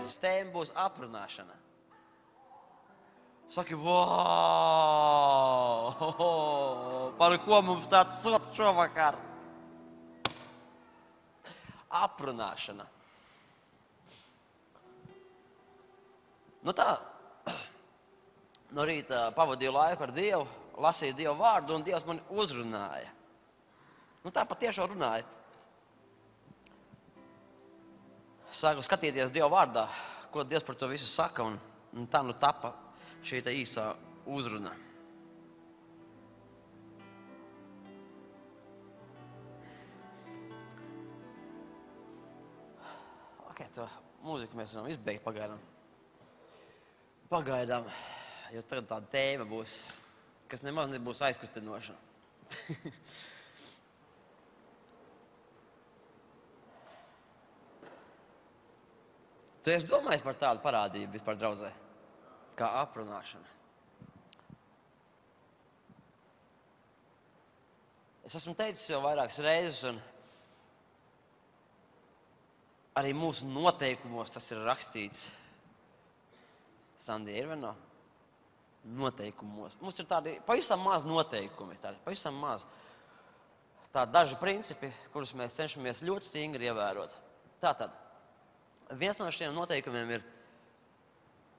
mēnesis tēma būs aprunāšana. Saki, wow, par ko mums tāds sots šovakar? Aprunāšana. Nu tā, no rīta pavadīju laiku ar Dievu, lasīju Dievu vārdu, un Dievs mani uzrunāja. Nu tā patiešām runāja. Sāku skatīties Dievu vārdā, ko Dievs par to visu saka, un tā nu tapa šī tā īsā uzruna. Ok, to mūziku mēs varam izbeigt pagaidām, jo tagad tāda tēma būs, kas nemaz nebūs aizkustinoša. Tu esi domājis par tādu parādību vispār draudzē, kā aprunāšana? Es esmu teicis jau vairākas reizes, un arī mūsu noteikumos tas ir rakstīts. Sandija, ir vai nav? Noteikumos. Mums ir tādi pavisam maz noteikumi, pavisam maz. Tādi daži principi, kurus mēs cenšamies ļoti stingri ievērot. Tātad, viens no šiem noteikumiem ir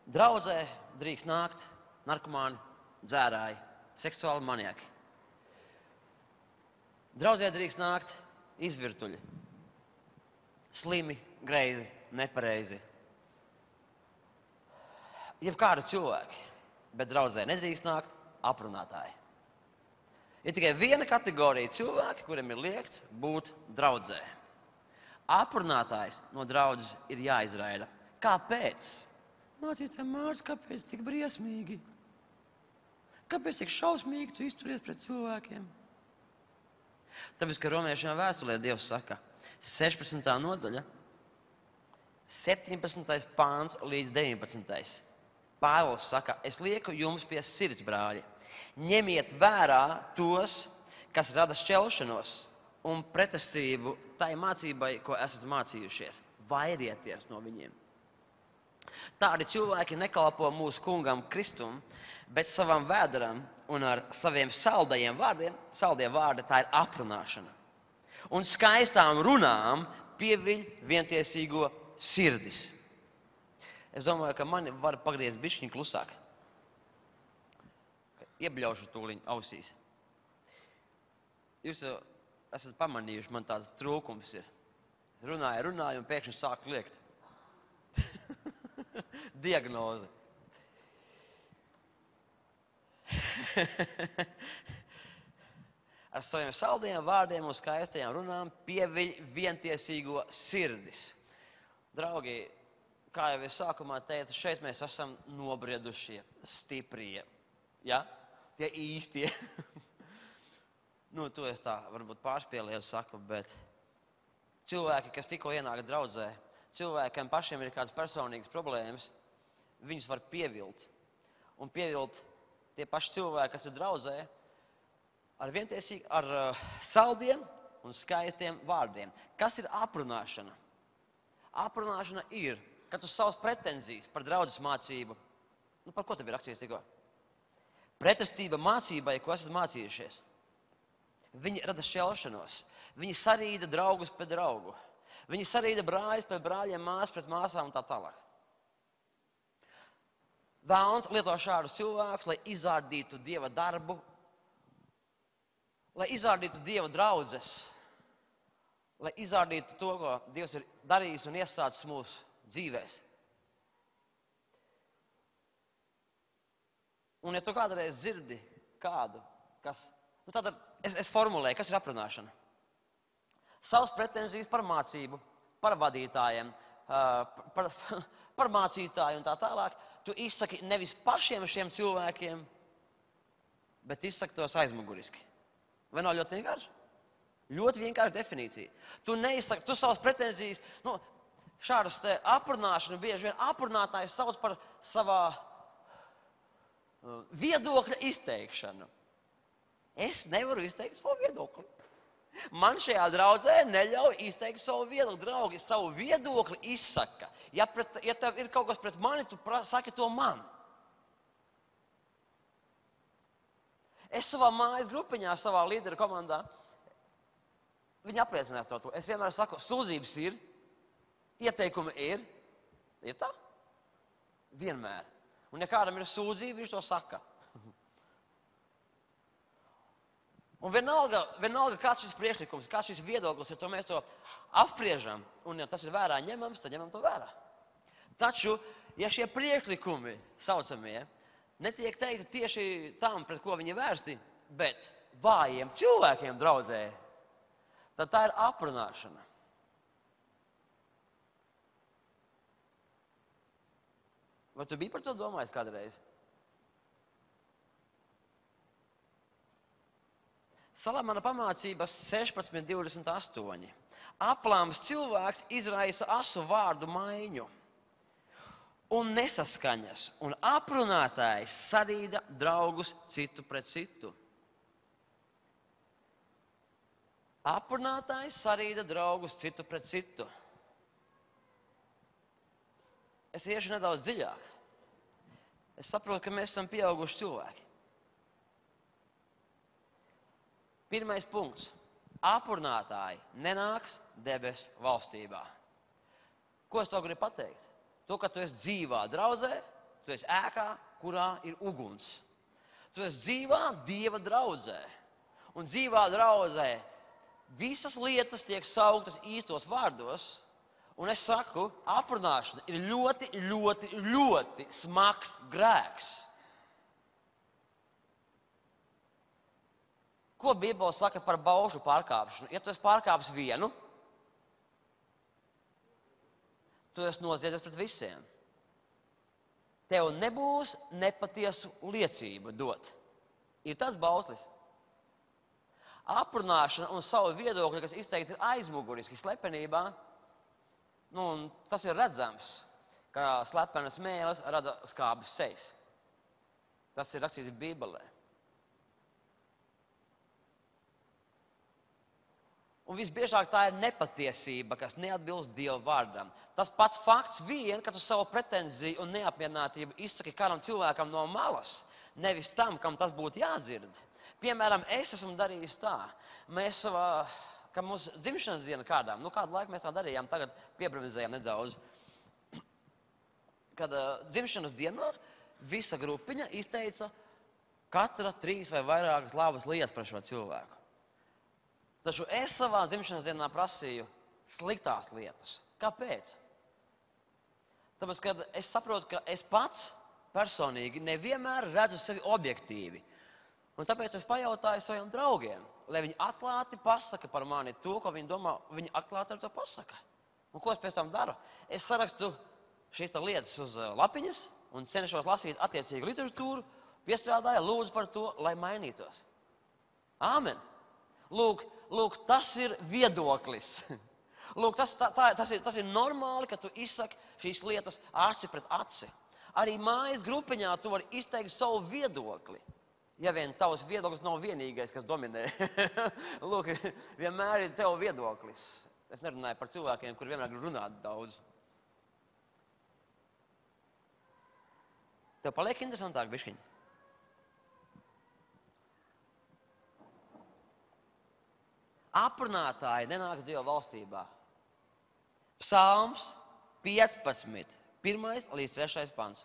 draudzē drīkst nākt narkomāni, dzērāji, seksuāli maniaki. Draudzē drīkst nākt izvirtuļi, slimi, greizi, nepareizi. Jebkādi cilvēki, bet draudzē nedrīkst nākt aprunātāji. Ir tikai viena kategorija cilvēki, kuriem ir liegts būt draudzē. Aprunātājs no draudzes ir jāizraida. Kāpēc? Mācītājs Mārcis, kāpēc tik briesmīgi? Kāpēc tik šausmīgi tu izturies pret cilvēkiem? Tāpēc, ka romiešiem vēstulē Dievs saka, 16. nodaļa, 17. pāns līdz 19. Pāvils saka, es lieku jums pie sirds, brāļi. Ņemiet vērā tos, kas rada šķelšanos un pretestību tai mācībai, ko esat mācījušies. Vairieties no viņiem. Tādi cilvēki nekalpo mūsu kungam Kristum, bet savam vēderam un ar saviem saldajiem vārdi, tā ir aprunāšana. Un skaistām runām pieviļ vientiesīgo sirdis. Es domāju, ka mani var pagriezt bišķiņ klusāk. Iebļaušu tūliņ ausīs. Jūs jau esat pamanījuši, man tāds trūkums ir. Es runāju un pēkšņi sāku liekt. Diagnoze. Ar saviem saldiem vārdiem un skaistajām runām pieviļ vientiesīgo sirdis. Draugi, kā jau es sākumā teicu, šeit mēs esam nobriedušie, stiprie. Ja? Tie īstie. To es tā varbūt pārspēlēju saku, bet cilvēki, kas tikko ienāk draudzē, cilvēkiem pašiem ir kādas personīgas problēmas, viņus var pievilt. Un pievilt tie paši cilvēki, kas ir draudzē, ar saldiem un skaistiem vārdiem. Kas ir aprunāšana? Aprunāšana ir, kad tu savas pretenzijas par draudzes mācību, par ko te bija rakstīts tikko? Pretestība mācībai, ko esat mācījušies. Viņi rada šķelšanos. Viņi sarīda draugus pret draugu. Viņi sarīda brāļus pret brāļiem, māsas pret māsām un tā tālāk. Vēlns lieto šādus cilvēkus, lai izārdītu Dieva darbu, lai izārdītu Dieva draudzes, lai izārdītu to, ko Dievs ir darījis un iesācis mūsu dzīvēs. Un ja tu kādreiz dzirdi kādu, kas... Tātad es formulēju, kas ir aprunāšana. Savas pretenzijas par mācību, par vadītājiem, par mācītāju un tā tālāk, tu izsaki nevis pašiem šiem cilvēkiem, bet izsaki tos aizmuguriski. Vai nav ļoti vienkārši? Ļoti vienkārši definīcija. Tu neizsaki, tu savas pretenzijas, šādas te aprunāšanu bieži vien aprunātājs sauc par savā viedokļa izteikšanu. Es nevaru izteikt savu viedokli. Man šajā draudzē neļauj izteikt savu viedokli. Draugi, savu viedokli izsaka Ja tev ir kaut kas pret mani, tu saki to man. Es savā mājas grupiņā, savā līderu komandā, viņi apliecinās to. Es vienmēr saku, sūdzības ir, ieteikumi ir tā? Vienmēr. Un ja kādam ir sūdzība, viņš to saka. Un vienalga kāds šis priekšlikums, kāds šis viedoklis ir, to mēs to apspriežam. Un ja tas ir vērā ņemams, tad ņemam to vērā. Taču, ja šie priekšlikumi, saucamie, netiek teikti tieši tam, pret ko viņi vērsti, bet vājiem cilvēkiem draudzē, tad tā ir aprunāšana. Vai tu biji par to domājis kādreiz? Salamana pamācības 16:28. Aplāms cilvēks izraisa asu vārdu maiņu un nesaskaņas, un aprunātājs sarīda draugus citu pret citu. Aprunātājs sarīda draugus citu pret citu. Es iešu nedaudz dziļāk. Es saprotu, ka mēs esam pieauguši cilvēki. Pirmais punkts. Aprunātāji nenāks debesu valstībā. Ko es to gribu pateikt? To, ka tu esi dzīvā draudzē, tu esi ēkā, kurā ir uguns. Tu esi dzīvā Dieva draudzē. Un dzīvā draudzē visas lietas tiek sauktas īstos vārdos. Un es saku, aprunāšana ir ļoti, ļoti, ļoti smags grēks. Ko Bībele saka par baušu pārkāpšanu? Ja tu esi pārkāpis vienu, tu esi noziedzies pret visiem. Tev nebūs nepatiesu liecību dot. Ir tas bauslis. Aprunāšana un savu viedokli, kas izteikti ir aizmuguriski, slepenībā, un tas ir redzams, ka slepenas mēles rada skābas sejas. Tas ir rakstīts Bībelē. Un visbiežāk tā ir nepatiesība, kas neatbilst Dieva vārdam. Tas pats fakts vien, ka tu savu pretenziju un neapmierinātību izsaki kādam cilvēkam no malas, nevis tam, kam tas būtu jādzird. Piemēram, es esmu darījis tā. Mēs ka mūsu dzimšanas diena kādām, kādu laiku mēs tā darījām, tagad piebravizējām nedaudz. Kad dzimšanas dienā visa grupiņa izteica katra 3 vai vairākas labas lietas par šo cilvēku. Taču es savā dzimšanas dienā prasīju sliktās lietas. Kāpēc? Tāpēc, kad es saprotu, ka es pats personīgi nevienmēr redzu sevi objektīvi. Un tāpēc es pajautāju saviem draugiem, lai viņi atklāti pasaka par mani to, ko viņi domā, viņi atklāti ar to pasaka. Un ko es pēc tam daru? Es sarakstu šīs lietas uz lapiņas un cenšos lasīt attiecīgu literatūru, piestrādāju, lūdzu par to, lai mainītos. Āmen! Lūk, tas ir viedoklis. Lūk, tas ir normāli, ka tu izsaki šīs lietas aci pret aci. Arī mājas grupiņā tu vari izteikt savu viedokli. Ja vien tavs viedoklis nav vienīgais, kas dominē. Lūk, vienmēr ir tev viedoklis. Es nerunāju par cilvēkiem, kuri vienmēr grib runāt daudz. Tev paliek interesantāk bišķiņi? Aprunātāji nenāks Dieva valstībā. Psalms 15, 1 līdz 3 pants.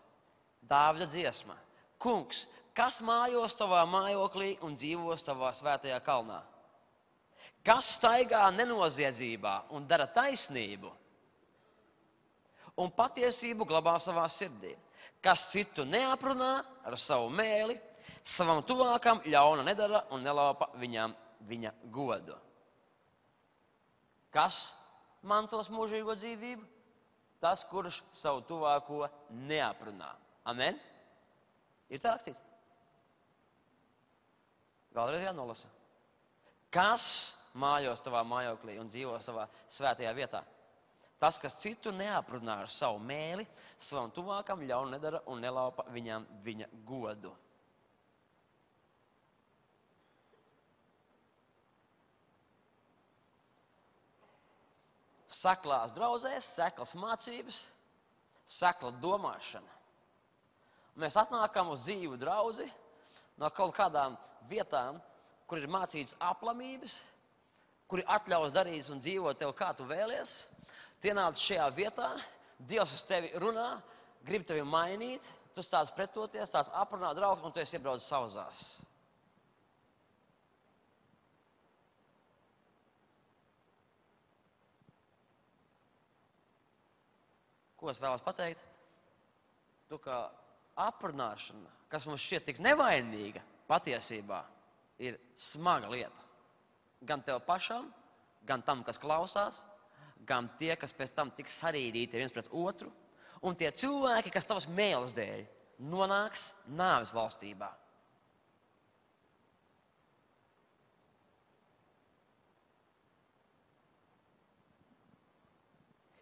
Dāvida dziesma. Kungs, kas mājos tavā mājoklī un dzīvos tavā svētajā kalnā? Kas staigā nenoziedzībā un dara taisnību un patiesību glabā savā sirdī? Kas citu neaprunā ar savu mēli, savam tuvākam ļauna nedara un nelaupa viņam viņa godu? Kas mantos mūžīgo dzīvību? Tas, kurš savu tuvāko neaprunā. Amen? Ir tā rakstīts? Vēlreiz jānolasa. Kas mājos tavā mājoklī un dzīvo savā svētajā vietā? Tas, kas citu neaprunā ar savu mēli, savam tuvākam ļaunu nedara un nelaupa viņam viņa godu. Saklās draudzēs, seklas mācības, sekla domāšana. Mēs atnākam uz dzīvu draudzi no kaut kādām vietām, kur ir mācītas aplamības, kuri atļaus darīt un dzīvot tev, kā tu vēlies. Tie nāc šajā vietā, Dievs uz tevi runā, grib tevi mainīt, tu stāc pretoties, stāc aprunāt draugus, un tu esi iebraucis sauzās. Ko es vēlos pateikt? Tu kā aprunāšana, kas mums šķiet tik nevainīga, patiesībā ir smaga lieta. Gan tev pašam, gan tam, kas klausās, gan tie, kas pēc tam tiks sarīdīti viens pret otru, un tie cilvēki, kas tavas mēles dēļ nonāks nāves valstībā.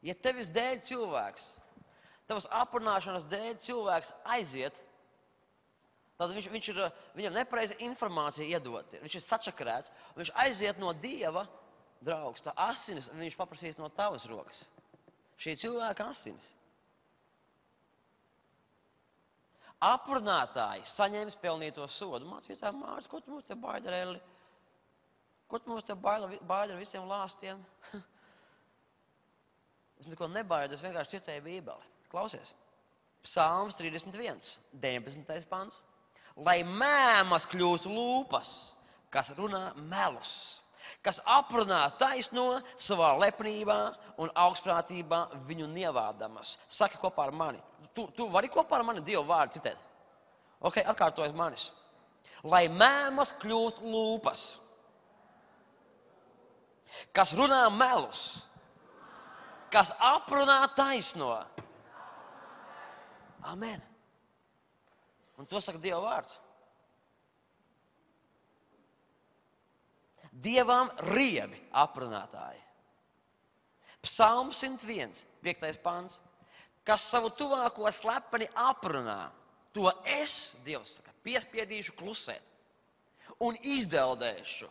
Ja tevis dēļ cilvēks, tavas aprunāšanas dēļ cilvēks aiziet, tad viņam nepareiza informācija iedot. Viņš ir sačakarēts, viņš aiziet no Dieva, draugs, tā asinis, viņš paprasīs no tavas rokas. Šī cilvēka asinis. Aprunātāji saņems pelnīto sodu. Mācītāji, Mārcis, ko tu mums te baidi ar Elli? Ko tu mums te baidi ar visiem lāstiem? Es neko nebaidu, es vienkārši citēju Bībeli. Klausies. Psalms 31, 19. pants. Lai mēmas kļūst lūpas, kas runā melus, kas aprunā taisno savā lepnībā un augstprātībā viņu nievādamas. Saki kopā ar mani. Tu vari kopā ar mani Dievu vārdu citēt? Ok, atkārtojas manis. Lai mēmas kļūst lūpas, kas runā melus, kas aprunā taisno. Amen. Un to saka Dieva vārds. Dievam riebi aprunātāji. Psalms 101, 5. pants. Kas savu tuvāko slepeni aprunā, to es, Dievs saka, piespiedīšu klusēt un izdeldēšu.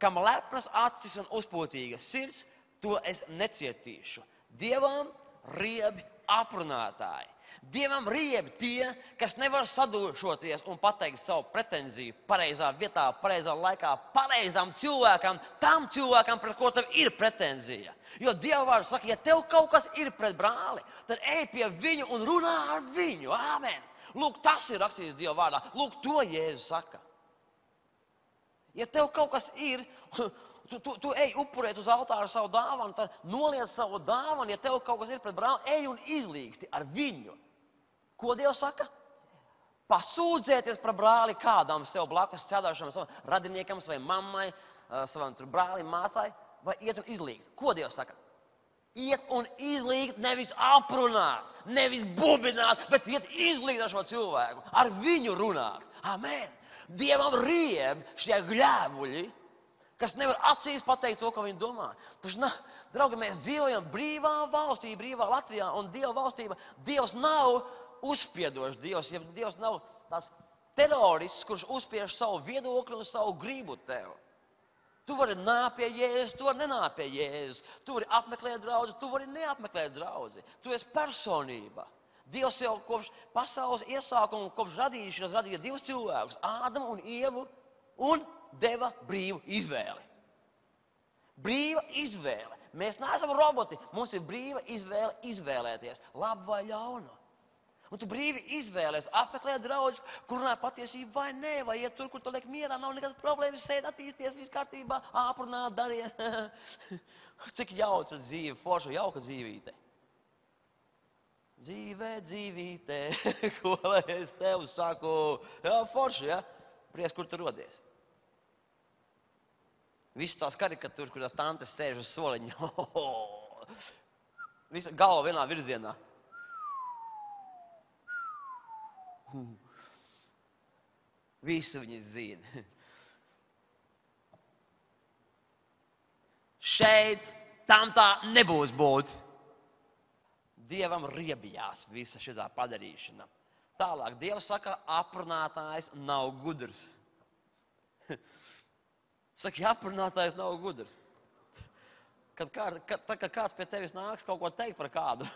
Kam lepnas acis un uzpūtīga sirds, to es necietīšu. Dievam riebi aprunātāji. Dievam riebi tie, kas nevar sadūšoties un pateikt savu pretenziju pareizā vietā, pareizā laikā, pareizām cilvēkam, tam cilvēkam, pret ko tev ir pretenzija. Jo Dieva vārds saka, ja tev kaut kas ir pret brāli, tad ej pie viņu un runā ar viņu. Āmen. Lūk, tas ir rakstīts Dieva vārdā. Lūk, to Jēzus saka. Ja tev kaut kas ir, tu ej upurēt uz altāru savu dāvanu, tad noliec savu dāvanu, ja tev kaut kas ir pret brāli, ej un izlīgsti ar viņu. Ko Dievs saka? Pasūdzēties par brāli kādam sev blakus sēdošam, savam radiniekam, vai mammai, savam brālim, māsai, vai iet un izlīgt. Ko Dievs saka? Iet un izlīgt, nevis aprunāt, nevis bubināt, bet iet izlīgt ar šo cilvēku, ar viņu runāt. Amen. Dievam rieb šie gļēvuļi, kas nevar acīs pateikt to, ko viņi domā. Taču, draugi, mēs dzīvojam brīvā valstī, brīvā Latvijā, un Dieva valstība, Dievs nav uzspiedošs Dievs, ja Dievs nav tās terorists, kurš uzspiež savu viedokli un savu gribu tev. Tu vari nākt pie Jēzus, tu vari nenākt pie Jēzus, tu vari apmeklēt draudzi, tu vari neapmeklēt draudzi. Tu esi personība. Dievs jau kopš pasaules iesākuma, kopš radīšanas radīja divus cilvēkus, Ādamu un Ievu, un deva brīvu izvēli. Brīva izvēle. Mēs neesam roboti, mums ir brīva izvēle izvēlēties, labu vai ļaunu. Un tu brīvi izvēlēs, apmeklēt draudžus, kur runā patiesību vai nē, vai iet tur, kur tu liek mierā, nav nekādas problēmas, sēd, attīsties, viss kārtībā, aprunāt, dariet. Cik jauca dzīve, forša, jauka dzīvīte. Dzīvē, dzīvīte, ko lai es tev saku? Jā, forša, ja? Pries, kur tu rodies. Viss tās karikatūras, kur tās tantes sēž uz soliņa. Visa galva vienā virzienā. Visu viņi zina. Šeit tam tā nebūs būt. Dievam riebjās visa šitā padarīšana. Tālāk, Dievs saka, aprunātājs nav gudrs. Saka, aprunātājs nav gudrs. Kad kāds pie tevis nāks kaut ko teikt par kādu,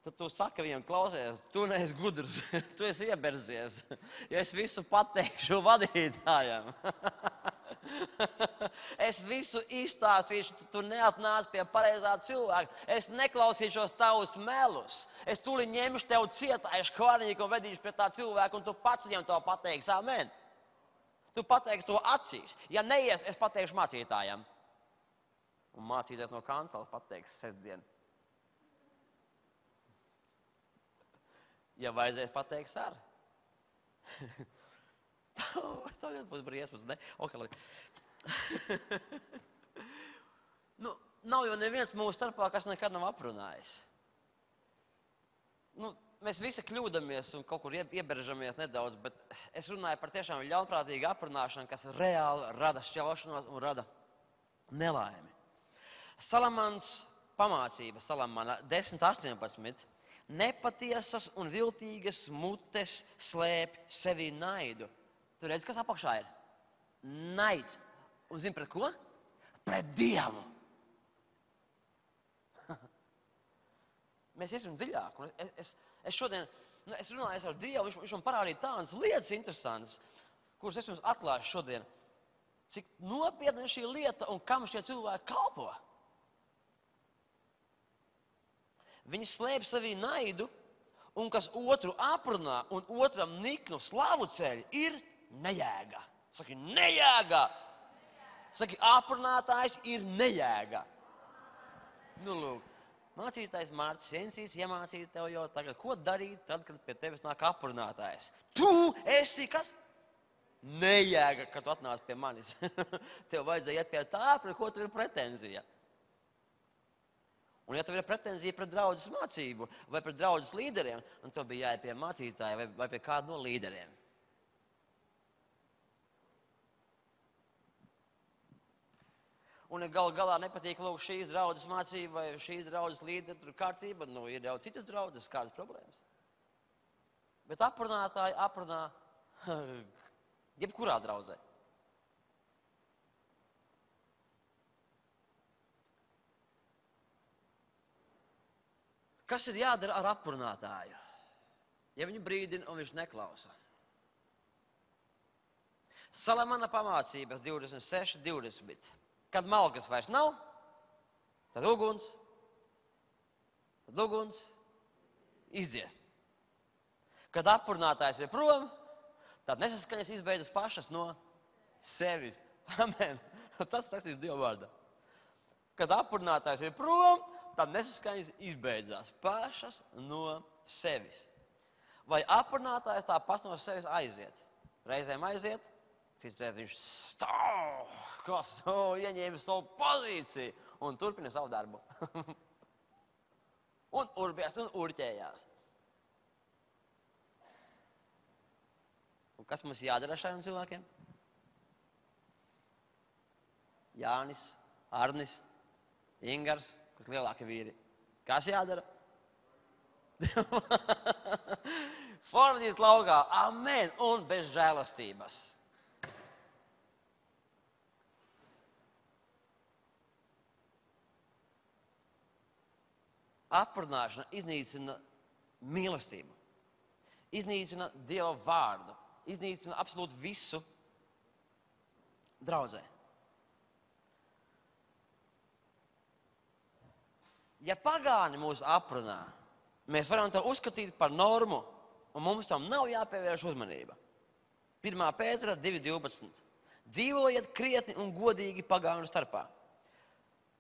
Tad tu saki viņam, klausies, tu neesi gudrs, tu esi ieberzies. Ja es visu pateikšu vadītājam, es visu izstāstīšu, tu neatnāc pie pareizā cilvēka, es neklausīšos tavus melus, es tūlīt ņemšu tev cietājuši kvarnīgu un vedīšu pie tā cilvēka, un tu pats viņam to pateiksi, amen. Tu pateiksi to acīs. Ja neies, es pateikšu mācītājam. Un mācīties no kancels pateiks sestdien. Ja vajadzēs pateiks ar. Tagad būs briesmas, ne? Ok, labi. Nav jau neviens mūsu starpā, kas nekad nav aprunājis. Mēs visi kļūdamies un kaut kur ieberžamies nedaudz, bet es runāju par tiešām ļaunprātīgu aprunāšanu, kas reāli rada šķelšanos un rada nelaimi. Salamans pamācība, Salamana 10:18. Nepatiesas un viltīgas mutes slēp sevi naidu. Tu redzi, kas apakšā ir? Naids. Un zini pret ko? Pret Dievu. Mēs iesim dziļāk. Es šodien, es runāju ar Dievu, viņš man parādīja tādas lietas interesantas, kuras es jums atklāšu šodien. Cik nopietna ir šī lieta un kam šie cilvēki kalpo. Viņi slēp sevī naidu, un kas otru aprunā un otram niknu slavu ceļ, ir nejēga. Saki, nejēga! Saki, aprunātājs ir nejēga. Lūk, mācītājs Mārcis Jensīs iemācīja tev jau tagad, ko darīt tad, kad pie tevis nāk aprunātājs. Tu esi kas? Nejēga, kad tu atnāc pie manis. Tev vajadzēja iet pie tā, pret ko tev ir pretenzija. Un ja tev ir pretenzija pret draudzes mācību vai pret draudzes līderiem, un tev bija jāiet pie mācītāja vai pie kāda no līderiem. Un ja galā nepatīk lūk šīs draudzes mācība vai šīs draudzes līderi, tur kārtība, ir jau citas draudzes, kādas problēmas. Bet aprunātāji aprunā jebkurā draudzē. Kas ir jādara ar aprunātāju, ja viņu brīdina un viņš neklausa? Salamana pamācības 26:20. Kad malkas vairs nav, tad uguns izdziest. Kad aprunātājs ir prom, tad nesaskaņas izbeidzas pašas no sevis. Amen. Tas rakstīts Dieva vārdā. Kad aprunātājs ir prom, tad nesaskaņas izbeidzās pašas no sevis. Vai aprunātājs tā pats no sevis aiziet? Reizēm aiziet, citreiz viņš stāv, ieņēma savu pozīciju un turpina savu darbu. Un urbies un urķējās. Un kas mums jādara šādiem cilvēkiem? Jānis, Arnis, Ingars, kas lielāki vīri. Kas jādara? Formīt laukā, amen, un bez žēlastības. Aprunāšana iznīcina mīlestību, iznīcina Dieva vārdu, iznīcina absolūti visu draudzē. Ja pagāni mūs aprunā, mēs varam to uzskatīt par normu, un mums tam nav jāpievērš uzmanība. 1. Pētera 2:12. Dzīvojiet krietni un godīgi pagānu starpā,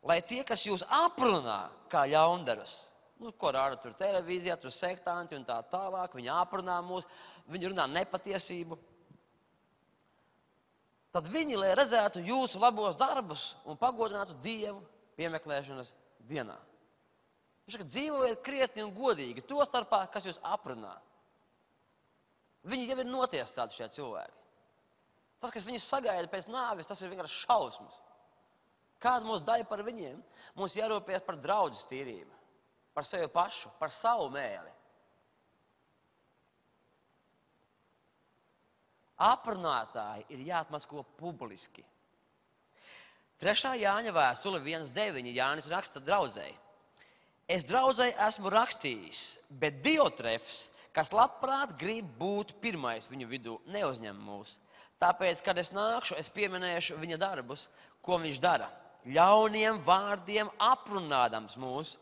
lai tie, kas jūs aprunā kā ļaundarus, ko rāda tur televīzijā, tur sektanti un tā tālāk, viņi aprunā mūs, viņi runā nepatiesību, tad viņi, lai redzētu jūsu labos darbus un pagodinātu Dievu piemeklēšanas dienā. Viņš saka, dzīvojiet krietni un godīgi, to starpā, kas jūs aprunā. Viņi jau ir notiesāti šie cilvēki. Tas, kas viņus sagaida pēc nāves, tas ir vienkārši šausmas. Kāda mūsu daļa par viņiem? Mums jārūpējas par draudzes tīrību, par sevi pašu, par savu mēli. Aprunātāji ir jāatmasko publiski. 3. Jāņa vēstule 1:9. Jānis raksta draudzēji. Es draudzēji esmu rakstījis, bet Diotrefs, kas labprāt grib būt pirmais viņu vidū, neuzņem mūs. Tāpēc, kad es nākšu, es pieminēšu viņa darbus, ko viņš dara. Ļauniem vārdiem aprunādams mūs,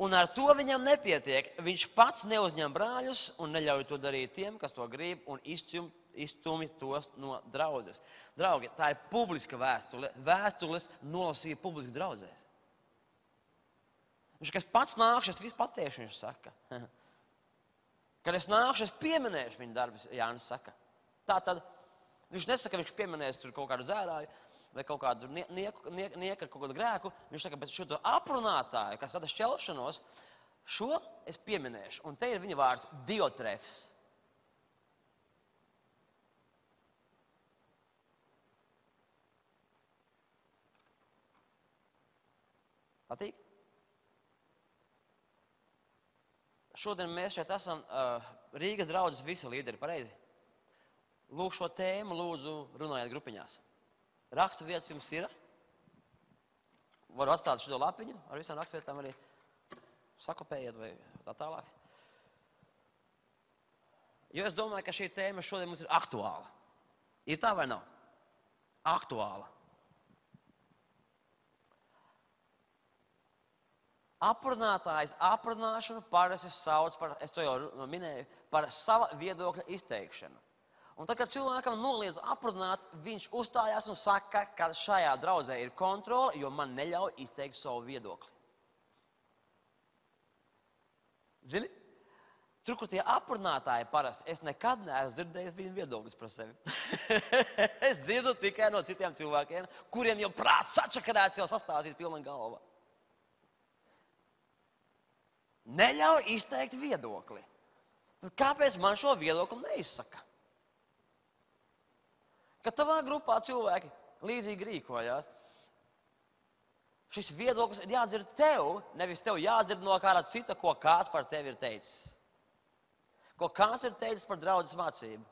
un ar to viņam nepietiek. Viņš pats neuzņem brāļus un neļauj to darīt tiem, kas to grib, un izstumj tos no draudzes. Draugi, tā ir publiska vēstule. Vēstules nolasīja publiski draudzēs. Viņš, kas pats nākšu, es visu pateikšu, viņš saka. Kad es nākšu, es pieminēšu viņa darbus, Jānis saka. Tātad viņš nesaka, ka viņš pieminēs tur kaut kādu dzērāju vai kaut kādu nieku ar kaut kādu grēku. Viņš saka, bet šo to aprunātāju, kas rada šķelšanos, šo es pieminēšu. Un te ir viņa vārds Diotrefs. Patīk? Šodien mēs šeit esam Rīgas draudzes visi līderi, pareizi? Lūk šo tēmu, lūdzu, runājiet grupiņās. Rakstu vietas jums ir. Varu atstāt šo lapiņu, ar visām rakstvietām arī sakopējiet vai tā tālāk. Jo es domāju, ka šī tēma šodien mums ir aktuāla. Ir tā vai nav? Aktuāla. Aprunātājs aprunāšanu parasti sauc par, es to jau minēju, par sava viedokļa izteikšanu. Un tad, kad cilvēkam noliedz aprunāt, viņš uzstājās un saka, ka šajā draudzē ir kontrole, jo man neļauj izteikt savu viedokli. Zini? Tur, kur tie aprunātāji parasti, es nekad neesmu dzirdējis viņu viedokļus par sevi. Es dzirdu tikai no citiem cilvēkiem, kuriem jau prāts sačakarēts, jau sastāstīt pilna galva. Neļauj izteikt viedokli. Kāpēc man šo viedokli neizsaka? Kad tavā grupā cilvēki līdzīgi rīkojās, šis viedoklis ir jādzird tev, nevis tev jādzird no kāda cita, ko kāds par tevi ir teicis. Ko kāds ir teicis par draudzes mācību.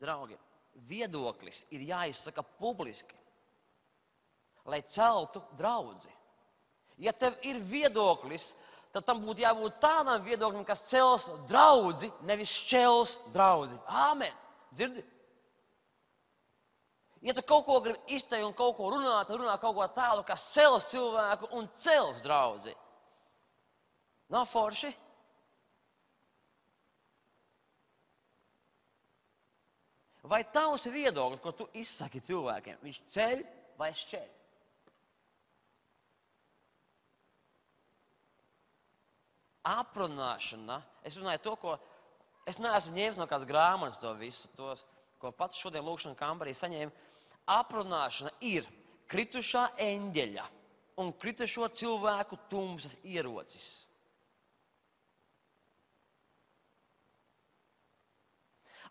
Draugi, viedoklis ir jāizsaka publiski, lai celtu draudzi. Ja tev ir viedoklis, tad tam būtu jābūt tādam viedoklim, kas cels draudzi, nevis šķels draudzi. Āmen! Dzirdi? Ja tu kaut ko gribi izteikt un kaut ko runāt, tad runā kaut ko tādu, kas cels cilvēku un cels draudzi. Nav forši? Vai tavs viedoklis, ko tu izsaki cilvēkiem, viņš ceļ vai šķeļ? Aprunāšana, es runāju to, ko es neesmu ņēmis no kādas grāmatas to visu, tos, ko pats šodien lūkšana kambarī saņēmu. Aprunāšana ir kritušā eņģeļa un kritušo cilvēku tumsas ierocis.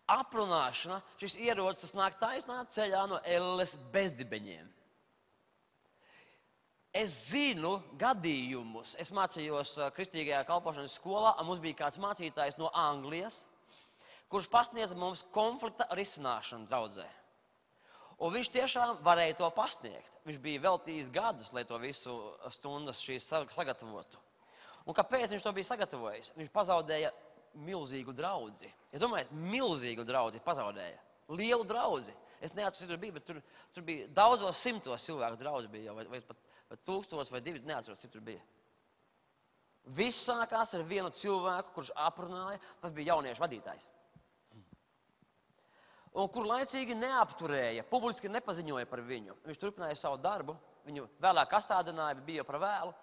Aprunāšana, šis ierocis, tas nāk taisnā ceļā no elles bezdibeņiem. Es zinu gadījumus. Es mācījos kristīgajā kalpošanas skolā, un mums bija kāds mācītājs no Anglijas, kurš pasniedza mums konflikta risināšanu draudzē. Un viņš tiešām varēja to pasniegt. Viņš bija veltījis gadus, lai to visu stundas šīs sagatavotu. Un kāpēc viņš to bija sagatavojis? Viņš pazaudēja milzīgu draudzi. Ja domājiet, milzīgu draudzi pazaudēja. Lielu draudzi. Es neatceros, tur bija, bet tur bija daudzos simtos cilvēku draudzi bija jau, vai pat 1000 vai 2, neatceros, cik tur bija. Viss sākās ar vienu cilvēku, kurš aprunāja, tas bija jauniešu vadītājs. Un kur laicīgi neapturēja, publiski nepaziņoja par viņu. Viņš turpināja savu darbu, viņu vēlāk astādināja, bija par vēlu.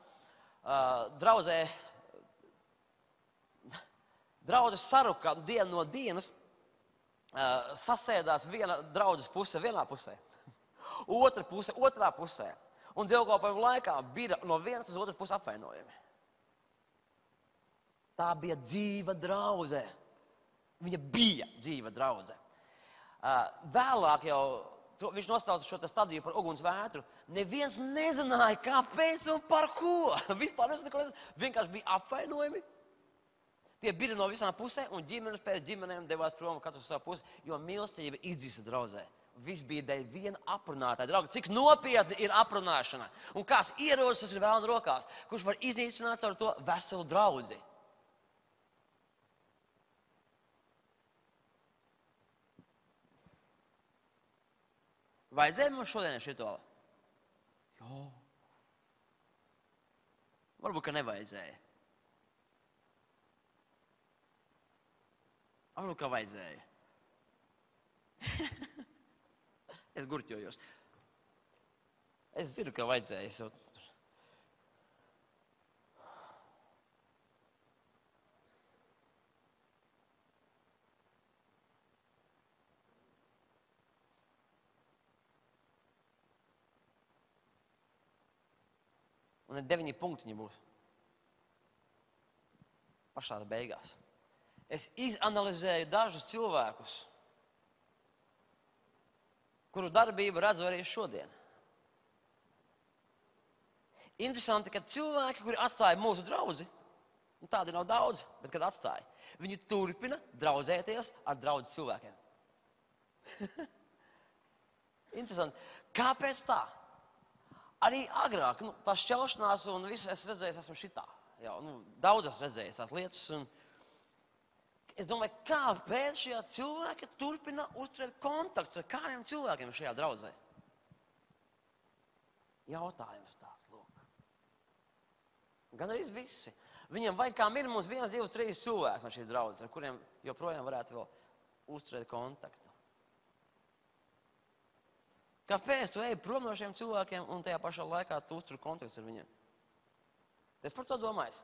Draudzes saruka dienu no dienas, sasēdās viena draudzes puse vienā pusē, otra puse otrā pusē. Un dievkalpojumu laikā bija no vienas uz otras puses apvainojumi. Tā bija dzīva draudze. Viņa bija dzīva draudze. Vēlāk jau, viņš nostāca šo stadiju par uguns vētru, neviens nezināja, kāpēc un par ko. Vispār nezināja, vienkārši bija apvainojumi. Tie bija no visām pusēm, un ģimenes pēc ģimenēm devās prom, katrs uz savu pusi, jo mīlestība izdzisa draudzē. Viss bija dēļ viena aprunātāja. Draugi, cik nopietni ir aprunāšana? Un kāds ierodas, tas ir vēlna rokās, kurš var iznīcināt caur to veselu draudzi. Vajadzēja mums šodien šito? Jā. Varbūt, ka nevajadzēja. Varbūt, ka vajadzēja. Es gurķojos. Es zinu, ka vajadzēja. Un 9 punktiņi būs. Pašā beigās. Es izanalizēju dažus cilvēkus, kuru darbību redzu arī šodien. Interesanti, ka cilvēki, kuri atstāja mūsu draudzi, un tādi nav daudz, bet kad atstāja, viņi turpina draudzēties ar draudzi cilvēkiem. Interesanti. Kāpēc tā? Arī agrāk, tā šķelšanās un visu es redzēju, esmu šitā. Jā, daudz es redzēju tās lietas. Un es domāju, kāpēc šie cilvēki turpina uzturēt kontaktus ar kādiem cilvēkiem šajā draudzē? Jautājums tāds, lūk. Gan arī visi. Viņiem vajag kā minimums 1, 2, 3 cilvēks no šīs draudzes, ar kuriem joprojām varētu vēl uzturēt kontaktu. Kāpēc tu ej prom no šiem cilvēkiem un tajā pašā laikā tu uzturi kontaktus ar viņiem? Es par to domāju.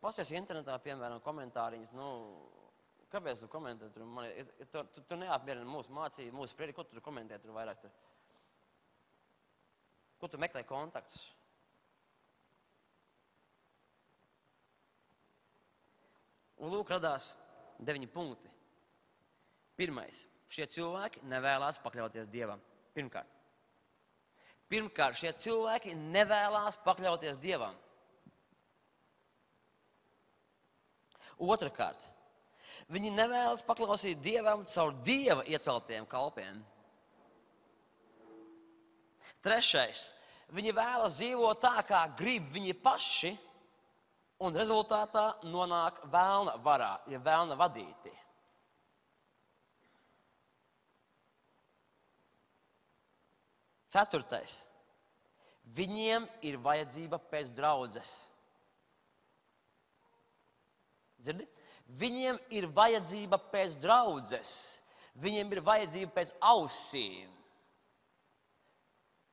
Pasies internetā, piemēram, komentāriņus. Kāpēc tu komentē tur? Tu neapmierini mūsu mācību, mūsu spriedi. Ko tu tur komentē tur vairāk? Ko tu meklē kontaktus? Un lūk, radās 9 punkti. Pirmais. Šie cilvēki nevēlās pakļauties Dievam. Pirmkārt, šie cilvēki nevēlās pakļauties Dievam. Otrakārt, viņi nevēlas paklausīt Dievam caur Dieva ieceltiem kalpiem. Trešais, viņi vēlas dzīvot tā, kā grib viņi paši, un rezultātā nonāk velna varā, ja velna vadīti. Ceturtais. Viņiem ir vajadzība pēc draudzes. Dzirdi? Viņiem ir vajadzība pēc draudzes. Viņiem ir vajadzība pēc ausīm,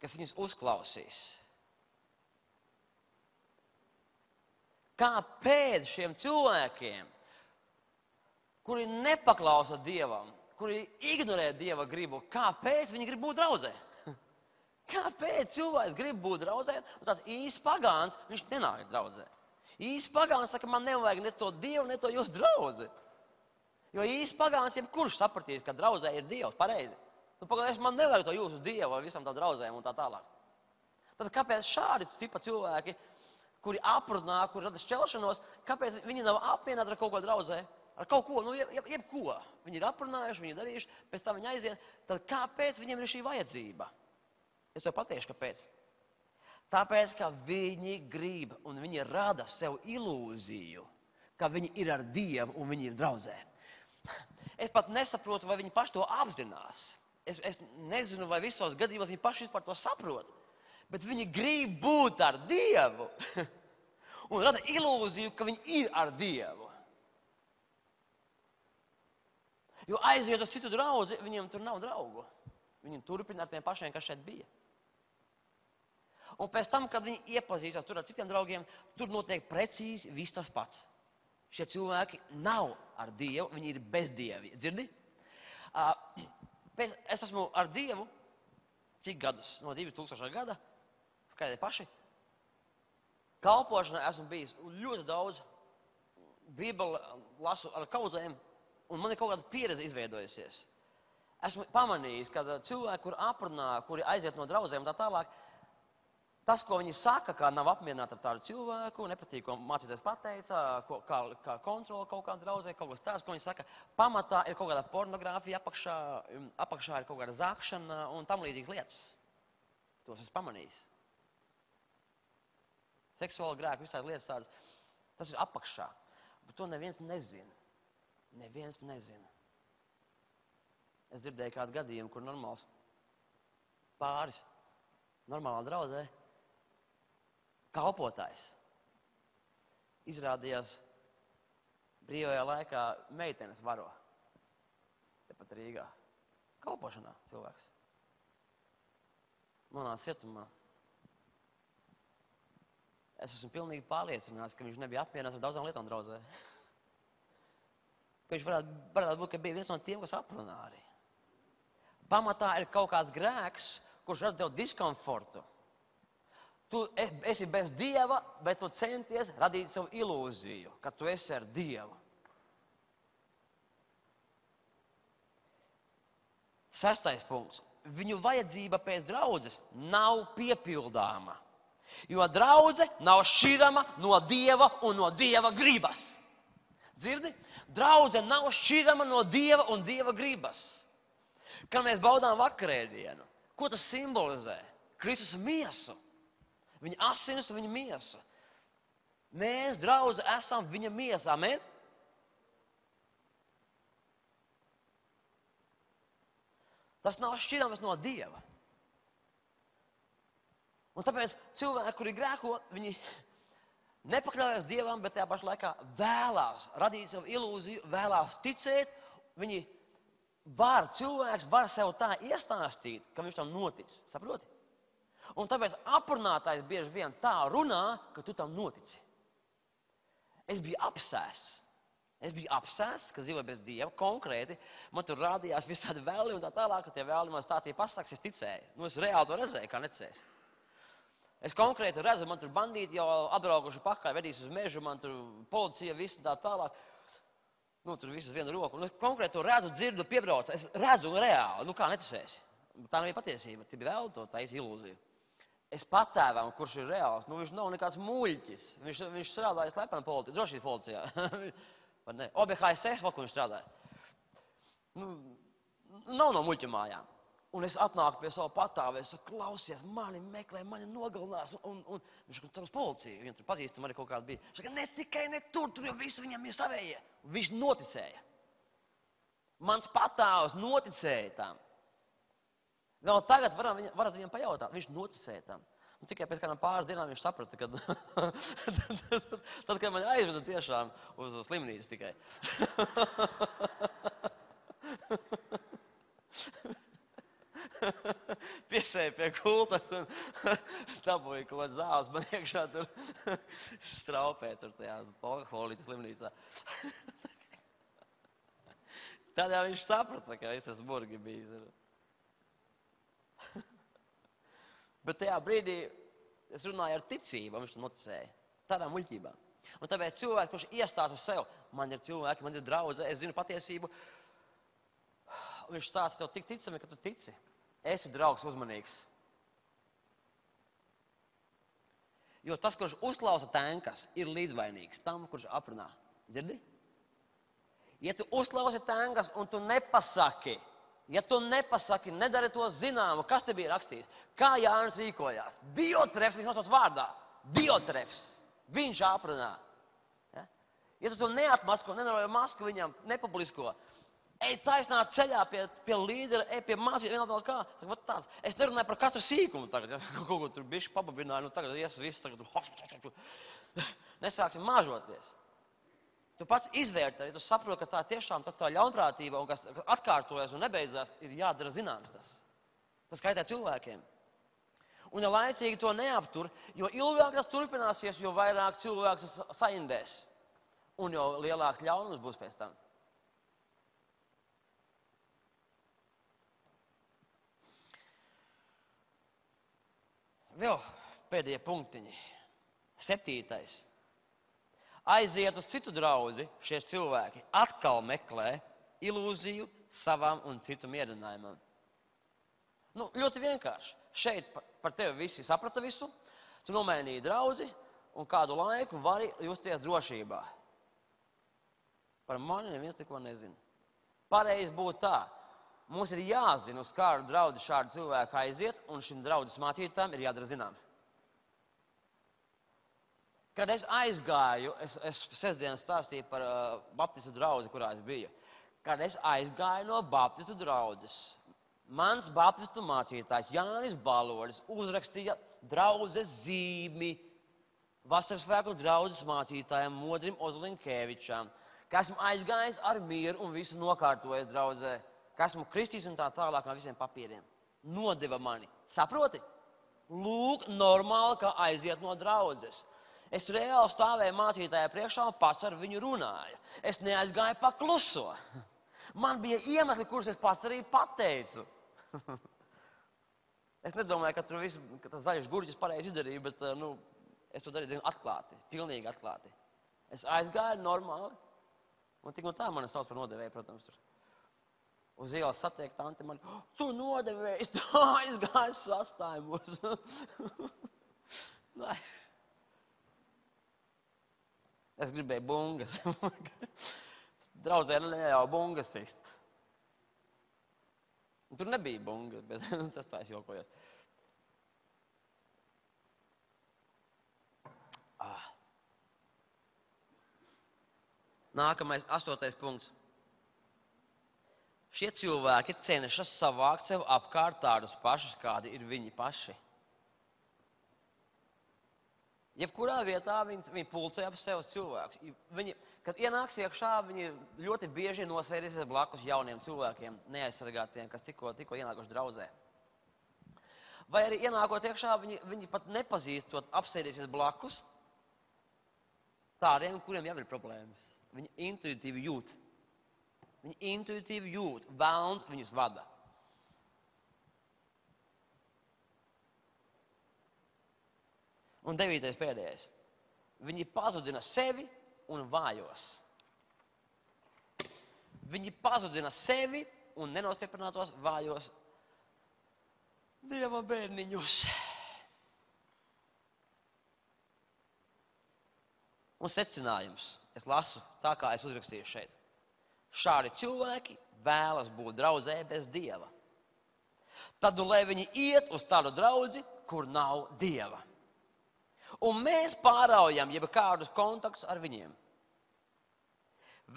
kas viņus uzklausīs. Kāpēc šiem cilvēkiem, kuri nepaklausa Dievam, kuri ignorē Dieva gribu, kāpēc viņi grib būt draudzē? Kāpēc cilvēks grib būt draudzē? Un tāds īsts pagāns, viņš nenāk draudzē. Īsts pagāns saka, man nevajag ne to Dievu, ne to jūsu draudzi. Jo īsts pagāns, jebkurš sapratīs, ka draudzē ir Dievs, pareizi. Pagājies, man nevajag to jūsu Dievu ar visam tā draudzēm un tā tālāk. Tad kāpēc šādi tipa cilvēki, kuri aprunā, kuri rada šķelšanos, kāpēc viņi nav apmierināti ar kaut ko draudzē? Ar kaut ko, jebko. Viņi ir aprunājuši, viņi ir darījuši, pēc tam viņi aiziet. Tad kāpēc viņiem ir šī vajadzība? Es tev pateikšu, kāpēc. Tāpēc, ka viņi grib un viņi rada sev ilūziju, ka viņi ir ar Dievu un viņi ir draudzē. Es pat nesaprotu, vai viņi paši to apzinās. Es nezinu, vai visos gadījumos viņi paši vispār to saprot. Bet viņi grib būt ar Dievu un rada ilūziju, ka viņi ir ar Dievu. Jo aiziet uz citu draudzi, viņiem tur nav draugu. Viņi turpina ar tiem pašiem, kas šeit bija. Un pēc tam, kad viņi iepazīstās tur ar citiem draugiem, tur notiek precīzi viss tas pats. Šie cilvēki nav ar Dievu, viņi ir bezdievi. Dzirdi? Es esmu ar Dievu cik gadus? No 2000. gada. Kādēļ paši? Kalpošanā esmu bijis ļoti daudz. Bībeli lasu ar kaudzēm, un man ir kaut kāda pieredze izveidojusies. Esmu pamanījis, ka cilvēki, kuri aprunā, kuri aiziet no draudzēm un tā tālāk, Tas, ko viņi saka, kā nav apmierināti ar tādu cilvēku, nepatīk, ko mācīties pateica, kā kontrola kaut kāda draudzē, kaut kas tāds, ko viņi saka, pamatā ir kaut kāda pornogrāfija, apakšā ir kaut kāda zākšana un tam līdzīgas lietas. Tos es pamanījis. Seksuāla grēka, visās lietas tādas, tas ir apakšā. Bet to neviens nezina. Neviens nezina. Es dzirdēju kādu gadījumu, kur normāls pāris, normālā draudzē, kalpotājs. Izrādījās brīvajā laikā meitenes varo. Tepat Rīgā. Kalpošanā cilvēks. Nonāca cietumā. Es esmu pilnīgi pārliecināts, ka viņš nebija apmierināts ar daudzām lietām draudzē. Ka viņš varētu būt, ka bija viens no tiem, kas aprunā arī. Pamatā ir kaut kāds grēks, kurš rada tev diskomfortu. Tu esi bez Dieva, bet tu centies radīt savu ilūziju, ka tu esi ar Dievu. 6. punkts. Viņu vajadzība pēc draudzes nav piepildāma, jo draudze nav šķirama no Dieva un no Dieva gribas. Dzirdi? Draudze nav šķirama no Dieva un Dieva gribas. Kad mēs baudām vakarēdienu, ko tas simbolizē? Kristus miesu. Viņa asinis un viņa miesa. Mēs, draudze, esam viņa miesa. Amen? Tas nav šķirams no Dieva. Un tāpēc cilvēki, kuri grēko, viņi nepakļaujas Dievam, bet tajā pašā laikā vēlās radīt savu ilūziju, vēlās ticēt. Cilvēks var sev tā iestāstīt, ka viņš tam notic. Saproti? Un tāpēc aprunātājs bieži vien tā runā, ka tu tam notici. Es biju apsēsts. Ka dzīvoju bez Dieva, konkrēti. Man tur rādījās visādi vēli un tā tālāk, ka tie vēli man stāstīja pasakas, es ticēju. Es reāli to redzēju, kā necēs. Es konkrēti redzu, man tur bandīti jau atbraukuši pakaļ, vedīs uz mežu, man tur policija, visu tā tālāk. Tur visu uz vienu roku. Un es konkrēti to redzu, dzirdu, piebraucu. Es redzu reāli, kā neticēsi. Tā nebija patiesība, tie bija vēl to taisa ilūzija. Es patēvam, kurš ir reāls, viņš nav nekāds muļķis. Viņš strādāja slepena policijā, drošības policijā. OBHSS, ko viņš strādāja. Nav no muļķa mājām. Un es atnāku pie savu patāvu, es saku, klausies, mani meklē, mani nogalinās. Un viņš saka, tur uz policiju, viņam tur pazīstam arī kaut kāda bija. Viņš saka, ne tikai ne tur jau visu viņam ir savējie. Viņš noticēja. Mans patāvs noticēja tam. Vēl tagad varat viņam pajautāt, viņš noticēja tam. Un tikai pēc kādām pāris dienām viņš saprata, ka tad, kad mani aizveda tiešām uz slimnīcu tikai. Piesēja pie kultas un dabūja kaut kāds zāles, man iekšā tur straupē tur tajā alkoholiķa slimnīcā. Tādā viņš saprata, ka es esmu burgi bijis. Bet tajā brīdī es runāju ar ticību, viņš to noticēja. Tādā muļķībā. Un tāpēc cilvēks, kurš iestāsta sev, man ir cilvēki, man ir draudze, es zinu patiesību, viņš stāsta tev tik ticami, ka tu tici. Esi draugs uzmanīgs. Jo tas, kurš uzklausa tenkas, ir līdzvainīgs tam, kurš aprunā. Dzirdi? Ja tu uzklausi tenkas un tu nepasaki, nedari to zināmu, kas te bija rakstīts, kā Jānis rīkojās. Diotrefs, viņš nosauc vārdā. Diotrefs, viņš aprunā. Ja tu to neatmasko, nenaroji masku viņam, nepublisko, ej taisnā ceļā pie līdera, ej pie mācīt, vienalga kā. Saka, tāds. Es nerunāju par katru sīkumu tagad, ja kaut ko tur bišķi pababināju, tagad ies viss, tagad nesāksim māžoties. Tu pats izvērtē, ja tu saproti, ka tā tiešām tas tā ļaunprātība un kas atkārtojas un nebeidzās, ir jādara zināms tas. Tas kaitē cilvēkiem. Un ja laicīgi to neaptur, jo ilgāk tas turpināsies, jo vairāk cilvēks saindēs. Un jo lielāks ļaunums būs pēc tam. Vēl pēdējie punktiņi. 7. Aiziet uz citu draudzi, šie cilvēki atkal meklē ilūziju savam un citu mierinājumu. Ļoti vienkārši. Šeit par tevi visi saprata visu. Tu nomainīji draudzi un kādu laiku vari justies drošībā. Par mani neviens neko nezina. Pareizi būtu tā. Mums ir jāzina, uz kādu draudzi šādu cilvēku aiziet, un šim draudzes mācītājam ir jādara zināms. Kad es aizgāju, es sestdienas stāstīju par baptistu draudzi, kurā es biju. Kad es aizgāju no baptistu draudzes, mans baptistu mācītājs Jānis Balodis uzrakstīja draudzes zīmi Vasaras svētku draudzes mācītājam Modrim Ozolinkēvičam, ka esmu aizgājis ar mieru un visu nokārtojis draudzē, ka esmu kristīts un tā tālāk ar visiem papīriem. Nodeva mani. Saproti? Lūk, normāli, ka aiziet no draudzes. Es reāli stāvēju mācītājai priekšā un pats ar viņu runāju. Es neaizgāju pa kluso. Man bija iemesli, kurus es pats arī pateicu. Es nedomāju, ka tas zaļš gurķis pareizi izdarīja, bet es to darīju atklāti, pilnīgi atklāti. Es aizgāju normāli, un tik un tā mani sauc par nodevēju, protams. Tur. Uz ielas satiek tanti mani, tu nodevējis, tu aizgājis sastājumos. Es gribēju bungas. Draudzē neļauj bungas sist. Tur nebija bungas, bet es tā jokojos. Nākamais, 8. punkts. Šie cilvēki cenšas savākt sev apkārt tādus pašus, kādi ir viņi paši. Jebkurā vietā viņi pulcē ap sev cilvēkus. Kad ienāks iekšā, viņi ļoti bieži nosēdīsies blakus jauniem cilvēkiem, neaizsargātiem, kas tikko ienākuši draudzē. Vai arī ienākot iekšā, viņi pat nepazīstot, apsēdīsies blakus tādiem, kuriem jau ir problēmas. Viņi intuitīvi jūt. Velns viņus vada. Un 9. pēdējais. Viņi pazudina sevi un vājos. Viņi pazudina sevi un nenostiprinātos vājos Dieva bērniņus. Un secinājums. Es lasu tā, kā es uzrakstīju šeit. Šādi cilvēki vēlas būt draudzē bez Dieva. Tad lai viņi iet uz tādu draudzi, kur nav Dieva. Un mēs pāraujam jebkādus kontaktus ar viņiem.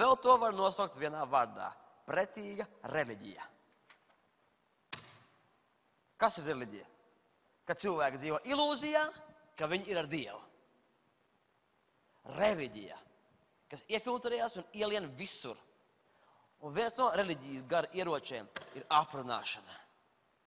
Vēl to var nosaukt vienā vārdā – pretīga reliģija. Kas ir reliģija? Kad cilvēki dzīvo ilūzijā, ka viņi ir ar Dievu. Reliģija, kas iefiltrējās un ielien visur. Un viens no reliģijas gara ieročiem ir aprunāšana.